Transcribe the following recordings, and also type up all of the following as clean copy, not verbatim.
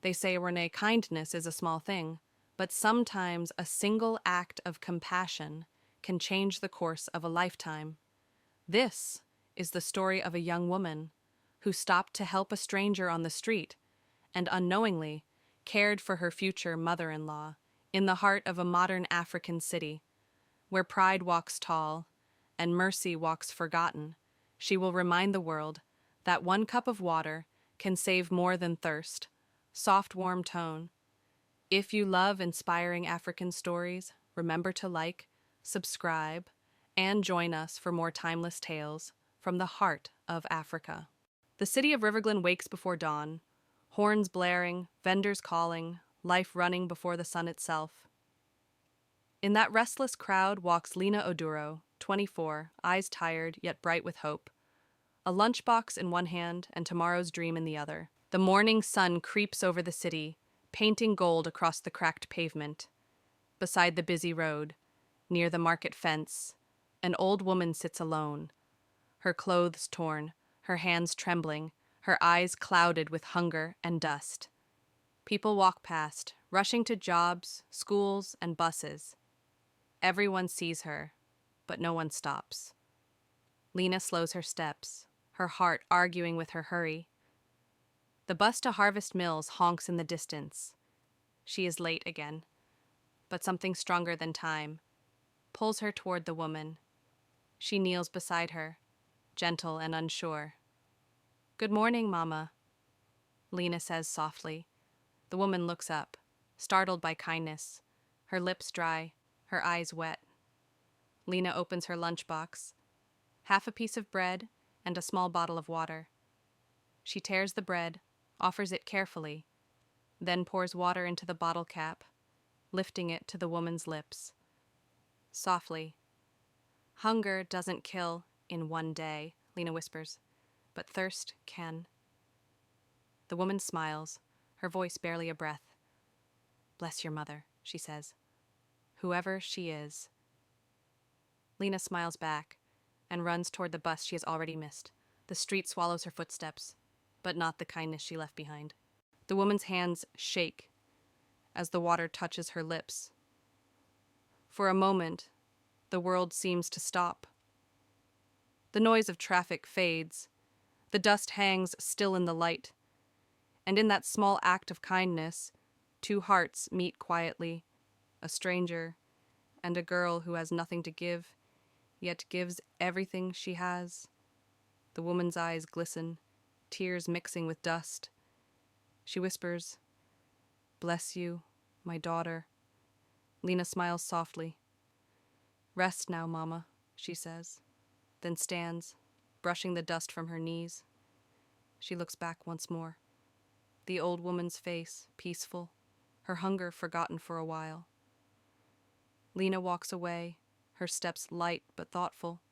They say, Renee, kindness is a small thing, but sometimes a single act of compassion can change the course of a lifetime. This is the story of a young woman who stopped to help a stranger on the street and unknowingly cared for her future mother-in-law in the heart of a modern African city. Where pride walks tall and mercy walks forgotten, she will remind the world that one cup of water can save more than thirst. Soft, warm tone. If you love inspiring African stories, remember to like, subscribe, and join us for more timeless tales from the heart of Africa. The city of Riverglen wakes before dawn, horns blaring, vendors calling, life running before the sun itself. In that restless crowd walks Lena Oduro, 24, eyes tired yet bright with hope, a lunchbox in one hand and tomorrow's dream in the other. The morning sun creeps over the city, painting gold across the cracked pavement. Beside the busy road, near the market fence, an old woman sits alone, her clothes torn, her hands trembling, her eyes clouded with hunger and dust. People walk past, rushing to jobs, schools, and buses. Everyone sees her, but no one stops. Lena slows her steps, her heart arguing with her hurry. The bus to Harvest Mills honks in the distance. She is late again, but something stronger than time pulls her toward the woman. She kneels beside her, gentle and unsure. "Good morning, Mama," Lena says softly. The woman looks up, startled by kindness, her lips dry, her eyes wet. Lena opens her lunchbox, half a piece of bread and a small bottle of water. She tears the bread, offers it carefully, then pours water into the bottle cap, lifting it to the woman's lips. Softly. "Hunger doesn't kill in one day," Lena whispers, "but thirst can." The woman smiles, her voice barely a breath. "Bless your mother," she says. "Whoever she is." Lena smiles back and runs toward the bus she has already missed. The street swallows her footsteps, but not the kindness she left behind. The woman's hands shake as the water touches her lips. For a moment, the world seems to stop. The noise of traffic fades. The dust hangs still in the light. And in that small act of kindness, two hearts meet quietly, a stranger and a girl who has nothing to give, yet gives everything she has. The woman's eyes glisten, tears mixing with dust. She whispers, "Bless you, my daughter." Lena smiles softly. "Rest now, Mama," she says, then stands, brushing the dust from her knees. She looks back once more. The old woman's face, peaceful, her hunger forgotten for a while. Lena walks away, her steps light but thoughtful.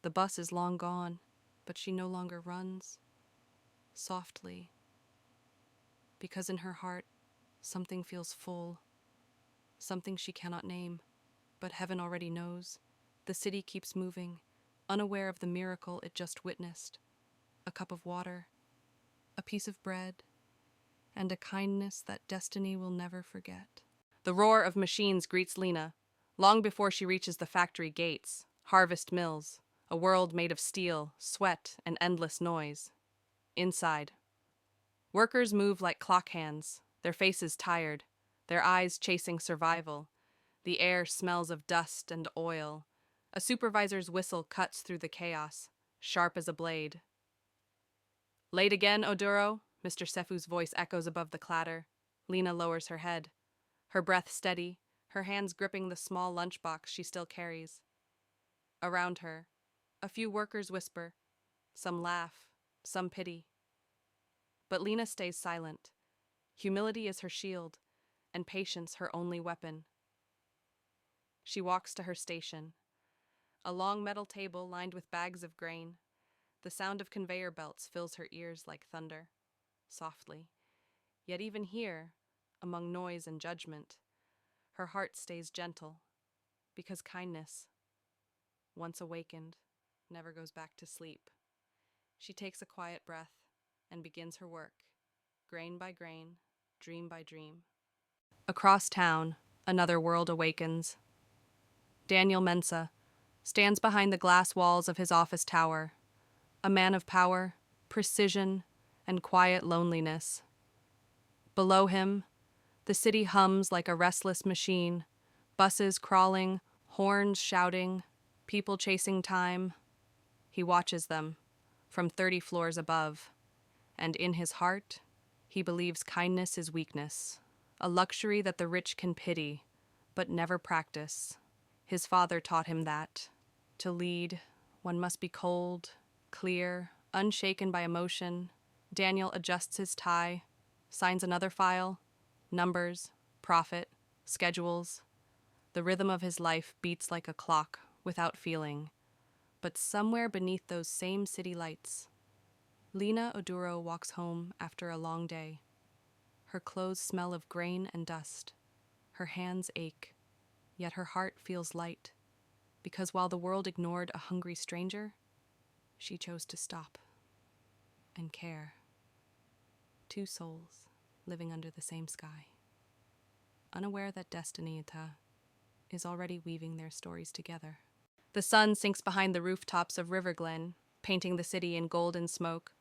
The bus is long gone, but she no longer runs. Softly. Because in her heart, something feels full. Something she cannot name, but heaven already knows. The city keeps moving, unaware of the miracle it just witnessed. A cup of water, a piece of bread, and a kindness that destiny will never forget. The roar of machines greets Lena, long before she reaches the factory gates, Harvest Mills, a world made of steel, sweat, and endless noise. Inside, workers move like clock hands, their faces tired, their eyes chasing survival. The air smells of dust and oil. A supervisor's whistle cuts through the chaos, sharp as a blade. "Late again, Oduro?" Mr. Sefu's voice echoes above the clatter. Lena lowers her head, her breath steady, her hands gripping the small lunchbox she still carries. Around her, a few workers whisper, some laugh, some pity. But Lena stays silent. Humility is her shield, and patience her only weapon. She walks to her station, a long metal table lined with bags of grain. The sound of conveyor belts fills her ears like thunder, softly. Yet even here, among noise and judgment, her heart stays gentle, because kindness, once awakened, never goes back to sleep. She takes a quiet breath and begins her work, grain by grain, dream by dream. Across town, another world awakens. Daniel Mensa stands behind the glass walls of his office tower, a man of power, precision, and quiet loneliness. Below him, the city hums like a restless machine, buses crawling, horns shouting, people chasing time. He watches them from 30 floors above, and in his heart, he believes kindness is weakness, a luxury that the rich can pity, but never practice. His father taught him that. To lead, one must be cold, clear, unshaken by emotion. Daniel adjusts his tie, signs another file, numbers, profit, schedules. The rhythm of his life beats like a clock, without feeling. But somewhere beneath those same city lights, Lena Oduro walks home after a long day. Her clothes smell of grain and dust. Her hands ache, yet her heart feels light, because while the world ignored a hungry stranger, she chose to stop and care. Two souls living under the same sky, unaware that destiny is already weaving their stories together. The sun sinks behind the rooftops of River Glen, painting the city in golden smoke.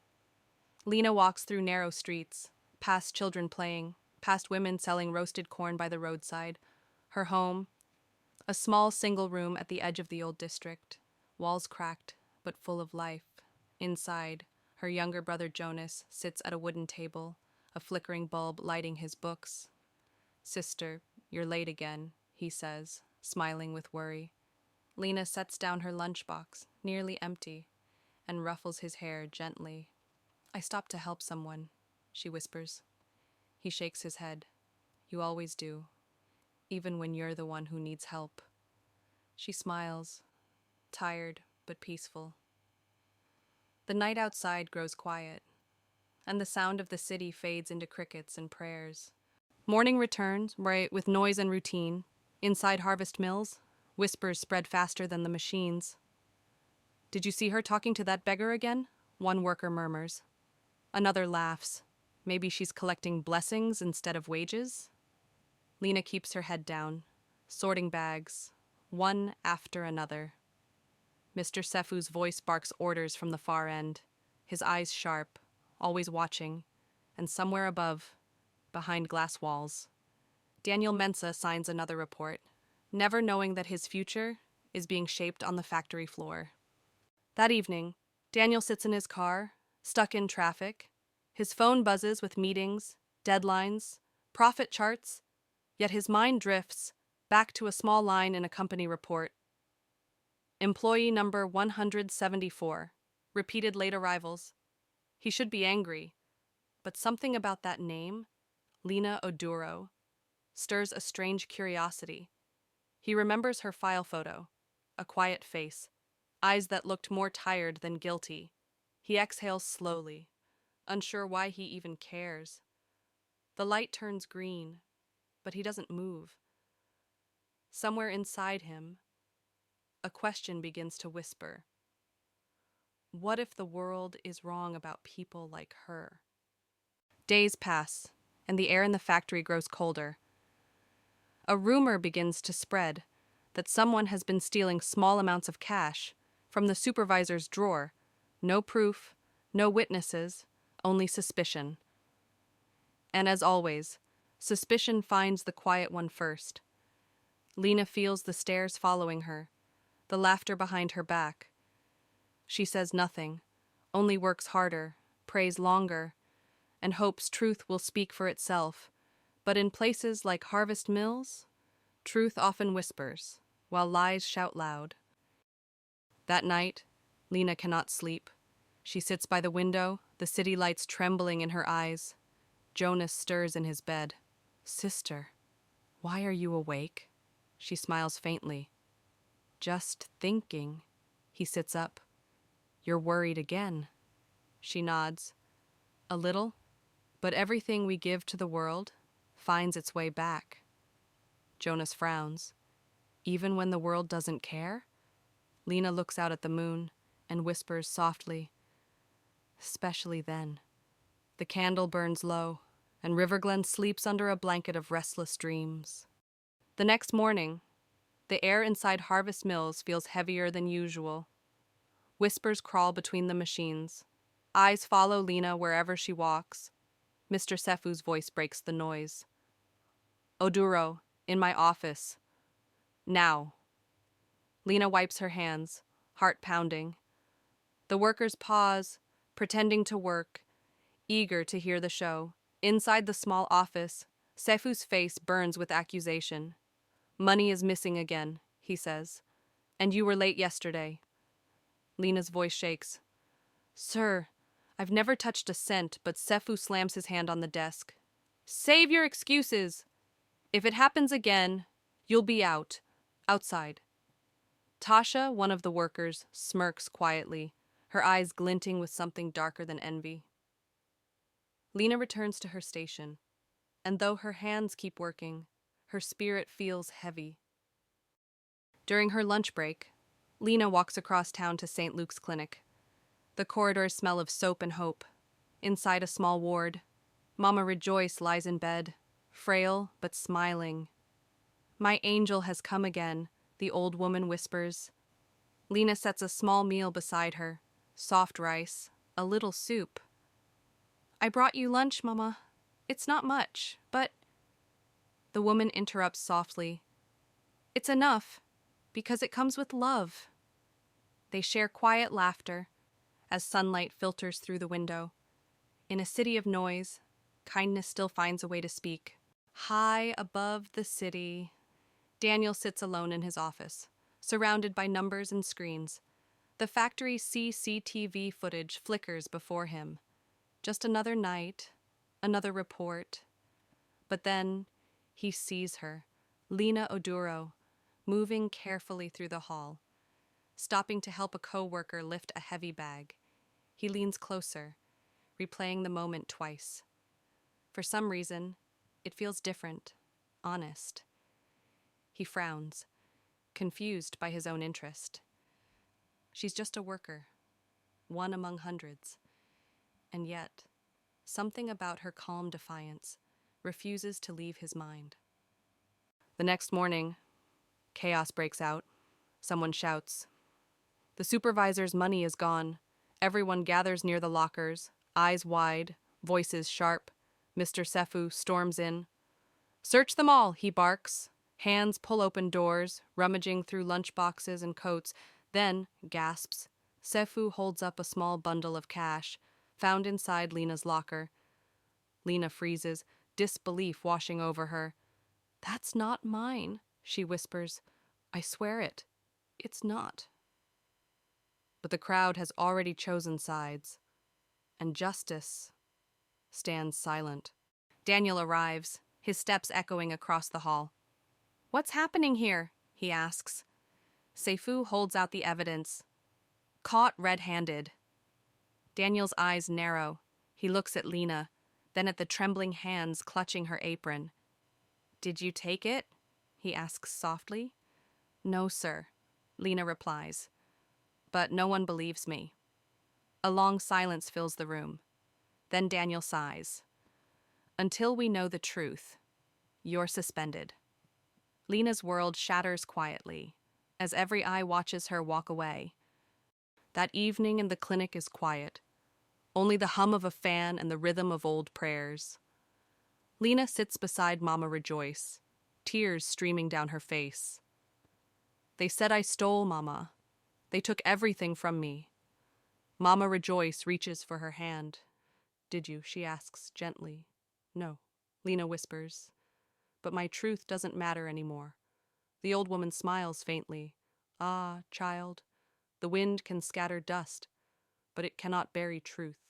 Lena walks through narrow streets, past children playing, past women selling roasted corn by the roadside. Her home, a small single room at the edge of the old district, walls cracked but full of life. Inside, her younger brother Jonas sits at a wooden table, a flickering bulb lighting his books. "Sister, you're late again," he says, smiling with worry. Lena sets down her lunchbox, nearly empty, and ruffles his hair gently. "I stopped to help someone," she whispers. He shakes his head. "You always do, even when you're the one who needs help." She smiles, tired but peaceful. The night outside grows quiet, and the sound of the city fades into crickets and prayers. Morning returns, right with noise and routine. Inside Harvest Mills, whispers spread faster than the machines. "Did you see her talking to that beggar again?" one worker murmurs. Another laughs. "Maybe she's collecting blessings instead of wages?" Lena keeps her head down, sorting bags, one after another. Mr. Sefu's voice barks orders from the far end, his eyes sharp, always watching, and somewhere above, behind glass walls, Daniel Mensa signs another report, never knowing that his future is being shaped on the factory floor. That evening, Daniel sits in his car, stuck in traffic. His phone buzzes with meetings, deadlines, profit charts, yet his mind drifts back to a small line in a company report. "Employee number 174, repeated late arrivals." He should be angry, but something about that name, Lena Oduro, stirs a strange curiosity. He remembers her file photo, a quiet face, eyes that looked more tired than guilty. He exhales slowly, unsure why he even cares. The light turns green, but he doesn't move. Somewhere inside him, a question begins to whisper. What if the world is wrong about people like her? Days pass, and the air in the factory grows colder. A rumor begins to spread that someone has been stealing small amounts of cash from the supervisor's drawer. No proof, no witnesses, only suspicion. And as always, suspicion finds the quiet one first. Lena feels the stares following her, the laughter behind her back. She says nothing, only works harder, prays longer, and hopes truth will speak for itself. But in places like Harvest Mills, truth often whispers, while lies shout loud. That night, Lena cannot sleep. She sits by the window, the city lights trembling in her eyes. Jonas stirs in his bed. "Sister, why are you awake?" She smiles faintly. "Just thinking." He sits up. "You're worried again." She nods. "A little, but everything we give to the world finds its way back." Jonas frowns. "Even when the world doesn't care?" Lena looks out at the moon and whispers softly, "Especially then." The candle burns low, and Riverglen sleeps under a blanket of restless dreams. The next morning, the air inside Harvest Mills feels heavier than usual. Whispers crawl between the machines. Eyes follow Lena wherever she walks. Mr. Sefu's voice breaks the noise. Oduro, in my office. Now. Lena wipes her hands, heart pounding. The workers pause, pretending to work, eager to hear the show. Inside the small office, Sefu's face burns with accusation. Money is missing again, he says. And you were late yesterday. Lena's voice shakes. Sir, I've never touched a cent, but Sefu slams his hand on the desk. Save your excuses! If it happens again, you'll be outside. Tasha, one of the workers, smirks quietly, her eyes glinting with something darker than envy. Lena returns to her station, and though her hands keep working, her spirit feels heavy. During her lunch break, Lena walks across town to St. Luke's Clinic. The corridors smell of soap and hope. Inside a small ward, Mama Rejoice lies in bed, frail but smiling. My angel has come again, the old woman whispers. Lena sets a small meal beside her, soft rice, a little soup. I brought you lunch, Mama. It's not much, but... The woman interrupts softly. It's enough, because it comes with love. They share quiet laughter as sunlight filters through the window. In a city of noise, kindness still finds a way to speak. High above the city, Daniel sits alone in his office, surrounded by numbers and screens. The factory CCTV footage flickers before him. Just another night, another report. But then he sees her, Lena Oduro, moving carefully through the hall, stopping to help a co-worker lift a heavy bag. He leans closer, replaying the moment twice. For some reason, it feels different, honest. He frowns, confused by his own interest. She's just a worker, one among hundreds. And yet, something about her calm defiance refuses to leave his mind. The next morning, chaos breaks out. Someone shouts. The supervisor's money is gone. Everyone gathers near the lockers, eyes wide, voices sharp. Mr. Sefu storms in. Search them all, he barks. Hands pull open doors, rummaging through lunchboxes and coats. Then, gasps, Sefu holds up a small bundle of cash, found inside Lena's locker. Lena freezes, disbelief washing over her. That's not mine, she whispers. I swear it. It's not. But the crowd has already chosen sides, and justice stands silent. Daniel arrives, his steps echoing across the hall. What's happening here? He asks. Sefu holds out the evidence. Caught red-handed. Daniel's eyes narrow. He looks at Lena, then at the trembling hands clutching her apron. Did you take it? He asks softly. No, sir, Lena replies. But no one believes me. A long silence fills the room. Then Daniel sighs. Until we know the truth, you're suspended. Lena's world shatters quietly, as every eye watches her walk away. That evening in the clinic is quiet, only the hum of a fan and the rhythm of old prayers. Lena sits beside Mama Rejoice, tears streaming down her face. They said I stole, Mama. They took everything from me. Mama Rejoice reaches for her hand. Did you? She asks gently. No, Lena whispers. But my truth doesn't matter anymore. The old woman smiles faintly. Ah, child, the wind can scatter dust, but it cannot bury truth.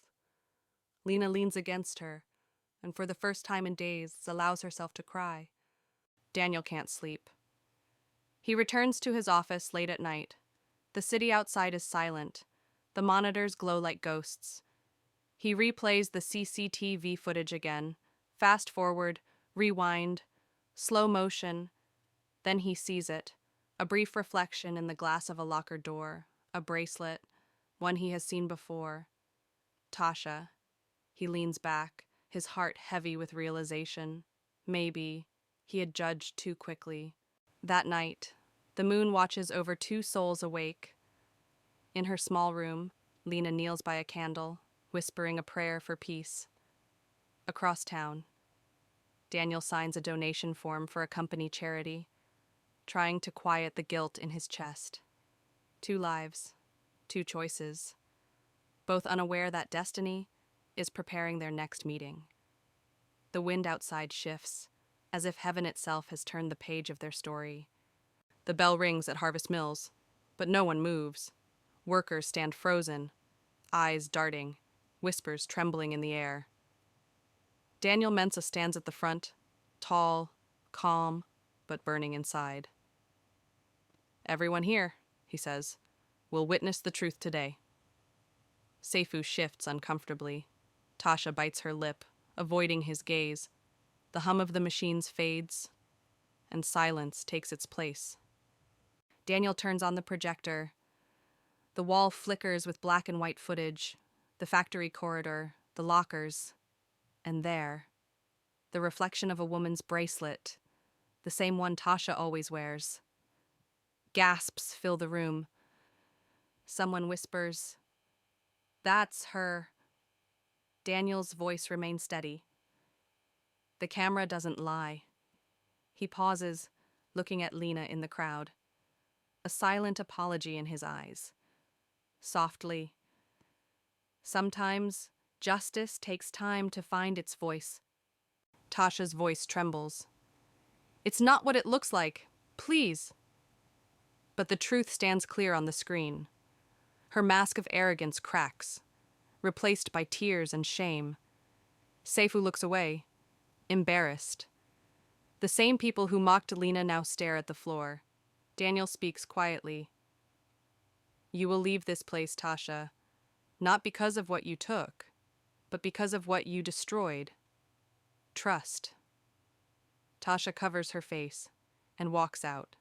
Lena leans against her, and for the first time in days allows herself to cry. Daniel can't sleep. He returns to his office late at night. The city outside is silent. The monitors glow like ghosts. He replays the CCTV footage again. Fast forward, rewind, slow motion. Then he sees it. A brief reflection in the glass of a locker door. A bracelet, one he has seen before. Tasha. He leans back, his heart heavy with realization. Maybe he had judged too quickly. That night, the moon watches over two souls awake. In her small room, Lena kneels by a candle, whispering a prayer for peace. Across town, Daniel signs a donation form for a company charity, trying to quiet the guilt in his chest. 2 lives, 2 choices, both unaware that destiny is preparing their next meeting. The wind outside shifts, as if heaven itself has turned the page of their story. The bell rings at Harvest Mills, but no one moves. Workers stand frozen, eyes darting, whispers trembling in the air. Daniel Mensa stands at the front, tall, calm, but burning inside. "Everyone here," he says, "will witness the truth today." Seifu shifts uncomfortably. Tasha bites her lip, avoiding his gaze. The hum of the machines fades, and silence takes its place. Daniel turns on the projector. The wall flickers with black and white footage, the factory corridor, the lockers, and there, the reflection of a woman's bracelet, the same one Tasha always wears. Gasps fill the room. Someone whispers, "That's her." Daniel's voice remains steady. The camera doesn't lie. He pauses, looking at Lena in the crowd, a silent apology in his eyes. Softly, "Sometimes justice takes time to find its voice." Tasha's voice trembles. "It's not what it looks like. Please." But the truth stands clear on the screen. Her mask of arrogance cracks, replaced by tears and shame. Seifu looks away, embarrassed. The same people who mocked Lena now stare at the floor. Daniel speaks quietly. "You will leave this place, Tasha, not because of what you took, but because of what you destroyed. Trust." Tasha covers her face and walks out,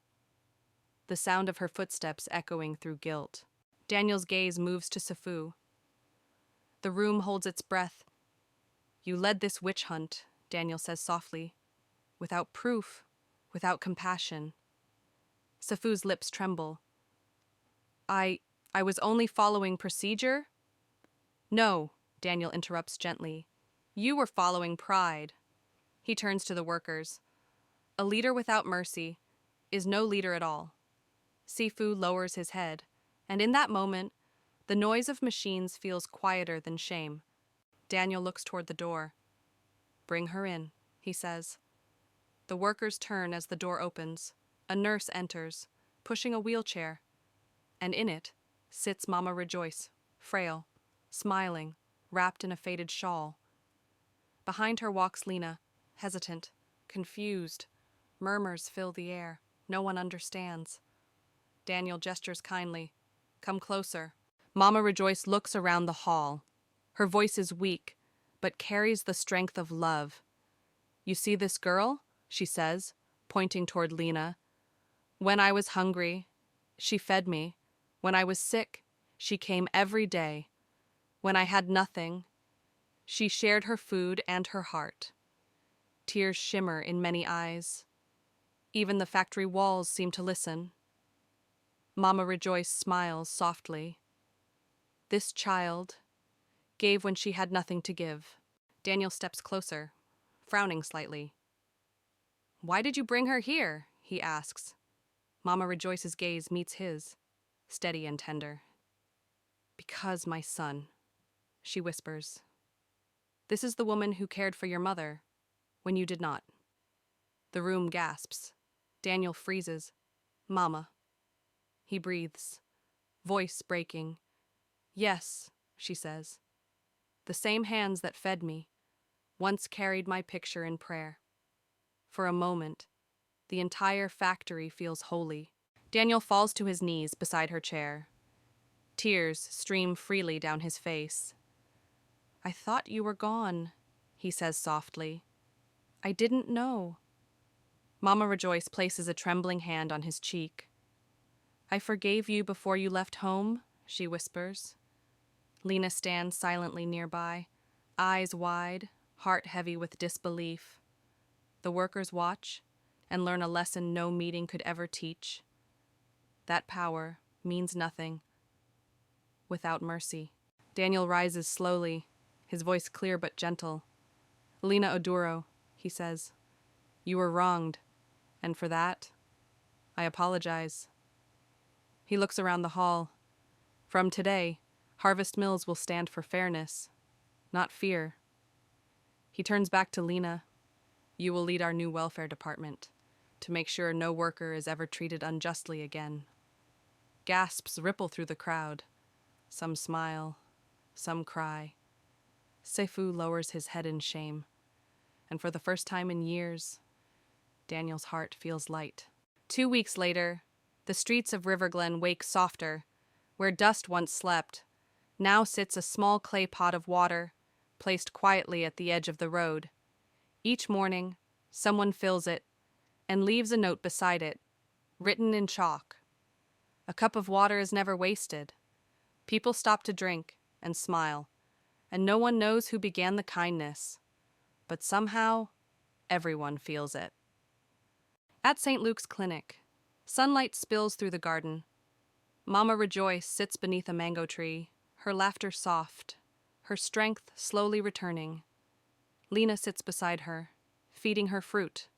the sound of her footsteps echoing through guilt. Daniel's gaze moves to Seifu. The room holds its breath. "You led this witch hunt," Daniel says softly, "without proof, without compassion." Seifu's lips tremble. I was only following procedure?" "No," Daniel interrupts gently. "You were following pride." He turns to the workers. "A leader without mercy is no leader at all." Seifu lowers his head, and in that moment, the noise of machines feels quieter than shame. Daniel looks toward the door. "Bring her in," he says. The workers turn as the door opens. A nurse enters, pushing a wheelchair, and in it sits Mama Rejoice, frail, smiling, wrapped in a faded shawl. Behind her walks Lena, hesitant, confused. Murmurs fill the air. No one understands. Daniel gestures kindly. "Come closer." Mama Rejoice looks around the hall. Her voice is weak, but carries the strength of love. "You see this girl?" she says, pointing toward Lena. "When I was hungry, she fed me. When I was sick, she came every day. When I had nothing, she shared her food and her heart." Tears shimmer in many eyes. Even the factory walls seem to listen. Mama Rejoice smiles softly. "This child gave when she had nothing to give." Daniel steps closer, frowning slightly. "Why did you bring her here?" he asks. Mama Rejoice's gaze meets his, steady and tender. "Because, my son," she whispers. "This is the woman who cared for your mother when you did not." The room gasps. Daniel freezes. "Mama." He breathes, voice breaking. "Yes," she says. "The same hands that fed me once carried my picture in prayer." For a moment, the entire factory feels holy. Daniel falls to his knees beside her chair. Tears stream freely down his face. "I thought you were gone," he says softly. "I didn't know." Mama Rejoice places a trembling hand on his cheek. "I forgave you before you left home," she whispers. Lena stands silently nearby, eyes wide, heart heavy with disbelief. The workers watch and learn a lesson no meeting could ever teach. That power means nothing without mercy. Daniel rises slowly, his voice clear but gentle. Lina Oduro, he says, you were wronged, and for that, I apologize. He looks around the hall. From today, Harvest Mills will stand for fairness, not fear. He turns back to Lina. You will lead our new welfare department to make sure no worker is ever treated unjustly again. Gasps ripple through the crowd. Some smile, some cry. Sefu lowers his head in shame, and for the first time in years, Daniel's heart feels light. 2 weeks later, the streets of River Glen wake softer. Where dust once slept, now sits a small clay pot of water, placed quietly at the edge of the road. Each morning, someone fills it and leaves a note beside it, written in chalk. A cup of water is never wasted. People stop to drink and smile, and no one knows who began the kindness, but somehow, everyone feels it. At St. Luke's Clinic, sunlight spills through the garden. Mama Rejoice sits beneath a mango tree, her laughter soft, her strength slowly returning. Lina sits beside her, feeding her fruit,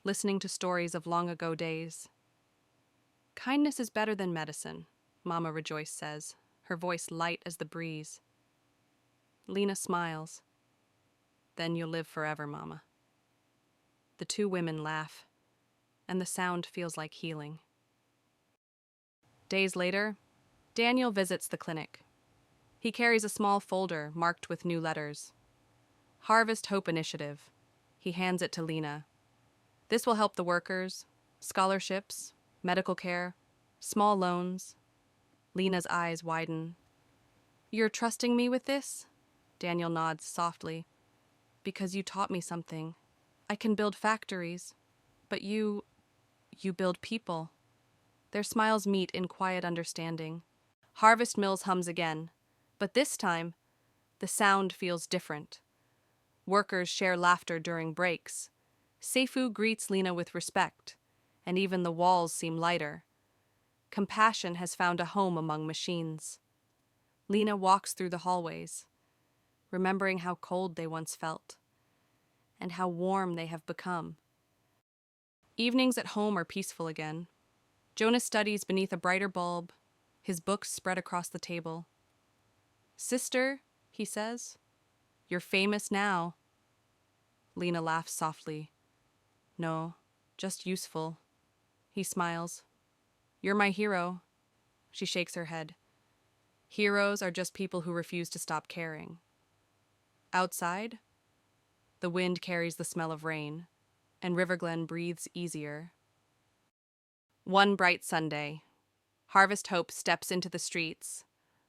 listening to stories of long-ago days. Kindness is better than medicine, Mama Rejoice says, her voice light as the breeze. Lina smiles. Then you'll live forever, Mama. The two women laugh, and the sound feels like healing. Days later, Daniel visits the clinic. He carries a small folder marked with new letters. Harvest Hope Initiative. He hands it to Lina. This will help the workers, scholarships, medical care, small loans. Lina's eyes widen. You're trusting me with this? Daniel nods softly. Because you taught me something. I can build factories, but you build people. Their smiles meet in quiet understanding. Harvest Mills hums again, but this time, the sound feels different. Workers share laughter during breaks. Seifu greets Lina with respect, and even the walls seem lighter. Compassion has found a home among machines. Lina walks through the hallways, remembering how cold they once felt, and how warm they have become. Evenings at home are peaceful again. Jonas studies beneath a brighter bulb, his books spread across the table. Sister, he says, you're famous now. Lina laughs softly. No, just useful. He smiles. You're my hero. She shakes her head. Heroes are just people who refuse to stop caring. Outside, the wind carries the smell of rain, and River Glen breathes easier. One bright Sunday, Harvest Hope steps into the streets.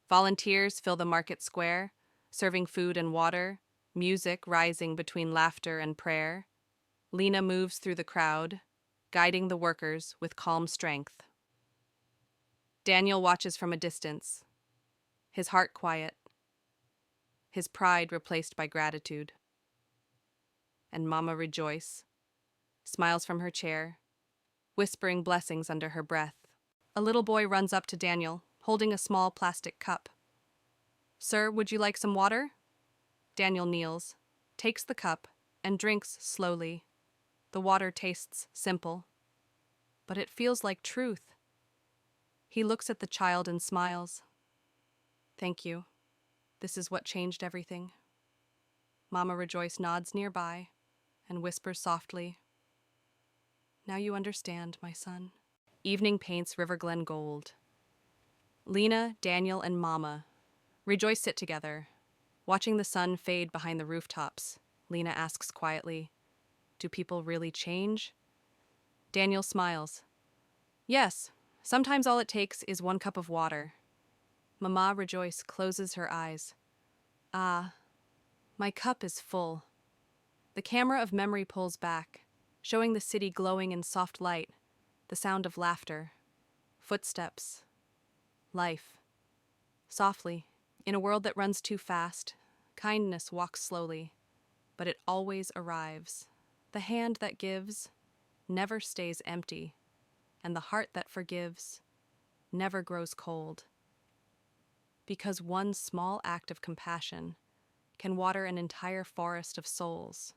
Volunteers fill the market square, serving food and water, music rising between laughter and prayer. Lina moves through the crowd, guiding the workers with calm strength. Daniel watches from a distance, his heart quiet, his pride replaced by gratitude. And Mama Rejoice smiles from her chair, whispering blessings under her breath. A little boy runs up to Daniel, holding a small plastic cup. Sir, would you like some water? Daniel kneels, takes the cup, and drinks slowly. The water tastes simple, but it feels like truth. He looks at the child and smiles. Thank you. This is what changed everything. Mama Rejoice nods nearby and whispers softly, now you understand, my son. Evening paints River Glen gold. Lina, Daniel, and Mama Rejoice sit together. Watching the sun fade behind the rooftops, Lina asks quietly, do people really change? Daniel smiles. Yes, sometimes all it takes is 1 cup of water. Mama Rejoice closes her eyes. Ah, my cup is full. The camera of memory pulls back, showing the city glowing in soft light, the sound of laughter, footsteps, life. Softly, in a world that runs too fast, kindness walks slowly. but it always arrives. The hand that gives never stays empty, and the heart that forgives never grows cold. Because one small act of compassion can water an entire forest of souls.